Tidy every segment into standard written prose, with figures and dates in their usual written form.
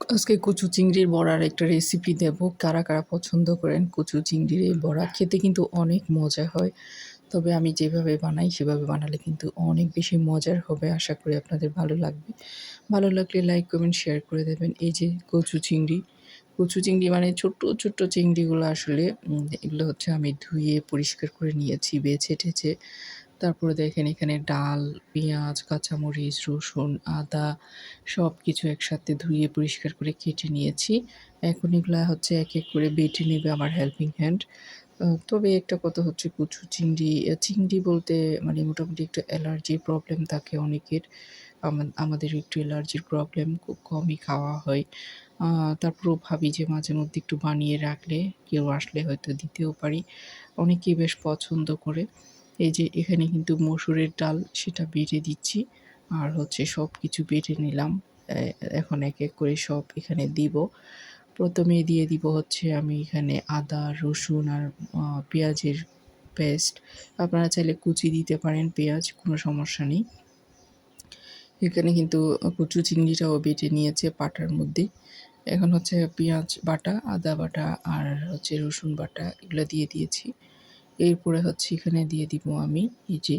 আজকে কচু চিংড়ির বড়ার একটা রেসিপি দেব। কারা, কারা পছন্দ করেন কচু চিংড়ির এই বড়া? খেতে কিন্তু অনেক মজা হয়। তবে আমি যেভাবে বানাই সেভাবে বানালে কিন্তু অনেক বেশি মজার হবে। আশা করি আপনাদের ভালো লাগবে। ভালো লাগলে লাইক, কমেন্ট, শেয়ার করে দেবেন। এই যে কচু চিংড়ি, কচু চিংড়ি মানে ছোট্ট, ছোট্ট চিংড়িগুলো আসলে এগুলো হচ্ছে আমি ধুয়ে পরিষ্কার করে নিয়েছি বেছে-টেছে। তারপরে দেখেন এখানে ডাল, পেঁয়াজ, কাঁচামরিচ, রসুন, আদা সবকিছু একসাথে ধুয়ে পরিষ্কার করে কেটে নিয়েছি। এখন এগুলা হচ্ছে এক, এক করে বেটে নেবে আমার হেল্পিং হ্যান্ড। তবে একটা কথা হচ্ছে কচু চিংড়ি, চিংড়ি বলতে মানে মোটামুটি একটু অ্যালার্জির প্রবলেম থাকে অনেকের। আমাদের একটু অ্যালার্জির প্রবলেম, খুব কমই খাওয়া হয়। আ তারপরেও ভাবি যে মাঝেমধ্যে একটু বানিয়ে রাখলে কেউ আসলে হয়তো দিতেও পারি। অনেকেই বেশ পছন্দ করে। এই যে এখানে কিন্তু মসুরের ডাল সেটা বেটে দিচ্ছি। আর হচ্ছে সবকিছু বেটে নিলাম। এ এখন এক, এক করে সব এখানে দিব। ১ম এ দিয়ে দিব হচ্ছে আমি এখানে আদা, রসুন আর পেঁয়াজের পেস্ট। আপনারা চাইলে কুচি দিতে পারেন পেঁয়াজ, কোনো সমস্যা নেই। এখানে কিন্তু কচু চিংড়িটাও বেটে নিয়েছে পাটার মধ্যে। এখন হচ্ছে পেঁয়াজ বাটা, আদা বাটা আর হচ্ছে রসুন বাটা এগুলো দিয়ে দিয়েছি। এরপরে হচ্ছে এখানে দিয়ে দিব আমি এই যে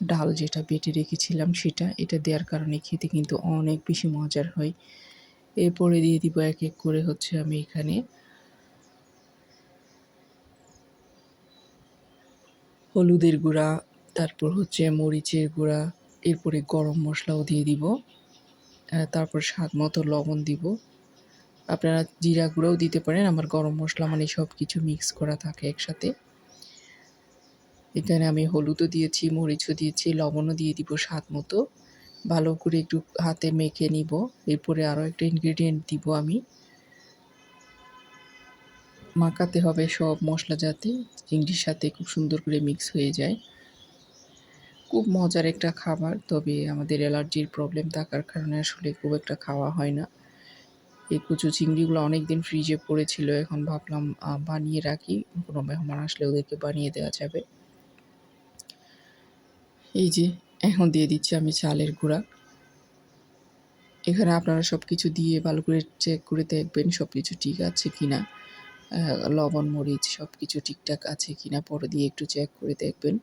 ডাল যেটা বেটে রেখেছিলাম সেটা। এটা দেওয়ার কারণে খেতে কিন্তু অনেক বেশি মজার হয়। এরপরে দিয়ে দিব এক, এক করে হচ্ছে আমি এখানে হলুদের গুঁড়া, তারপর হচ্ছে মরিচের গুঁড়া, এরপরে গরম মসলাও দিয়ে দিব। তারপর স্বাদমতো লবণ দিব। আপনারা জিরা গুঁড়াও দিতে পারেন। আমার গরম মসলা মানে সবকিছু মিক্স করা থাকে একসাথে। এখানে আমি হলুদও দিয়েছি, মরিচও দিয়েছি, লবণও দিয়ে দিব স্বাদমতো। ভালো করে একটু হাতে মেখে নিব। এরপরে আরও একটা ইনগ্রেডিয়েন্ট দিব আমি। মাখাতে হবে সব মসলা যাতে চিংড়ির সাথে খুব সুন্দর করে মিক্স হয়ে যায়। খুব মজার একটা খাবার, তবে আমাদের অ্যালার্জির প্রবলেম থাকার কারণে আসলে খুব একটা খাওয়া হয় না। এই কচু চিংড়িগুলো অনেকদিন ফ্রিজে পড়েছিল। এখন ভাবলাম বানিয়ে রাখি। কোনো মেহমান আসলে ওদেরকে বানিয়ে দেওয়া যাবে। এই যে এখন দিয়ে দিচ্ছি আমি চালের গুঁড়া। এখানে আপনারা সবকিছু দিয়ে ভালো করে চেক করে দেখবেন সবকিছু ঠিক আছে কিনা। লবণ, মরিচ সবকিছু ঠিকঠাক আছে কিনা পরে দিয়ে একটু চেক করে দেখবেন।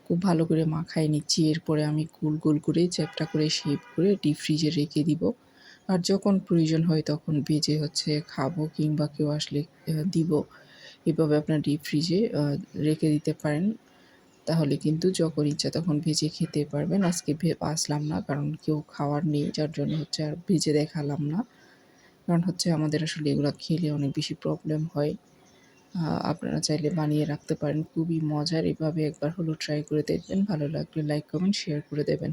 খুব ভালো করে মাখায় নিচ্ছি। এরপরে আমি গোল, গোল করে চ্যাপ্টা করে শেপ করে ডিপ ফ্রিজে রেখে দিব। আর যখন প্রয়োজন হয় তখন ভেজে হচ্ছে খাবো কিংবা কেউ আসলে দিব। এভাবে আপনার ডিপ ফ্রিজে রেখে দিতে পারেন। তাহলে কিন্তু যখন ইচ্ছা তখন ভেজে খেতে পারবেন। আজকে বাছলাম না কারণ কেউ খাওয়ার নেই, যার জন্য হচ্ছে আর ভেজে দেখালাম না। কারণ হচ্ছে আমাদের আসলে এগুলা খেলে অনেক বেশি প্রবলেম হয়। আপনারা চাইলে বানিয়ে রাখতে পারেন। খুবই মজার। এভাবে একবার হলেও ট্রাই করে দেখবেন। ভালো লাগলে লাইক, কমেন্ট, শেয়ার করে দেবেন।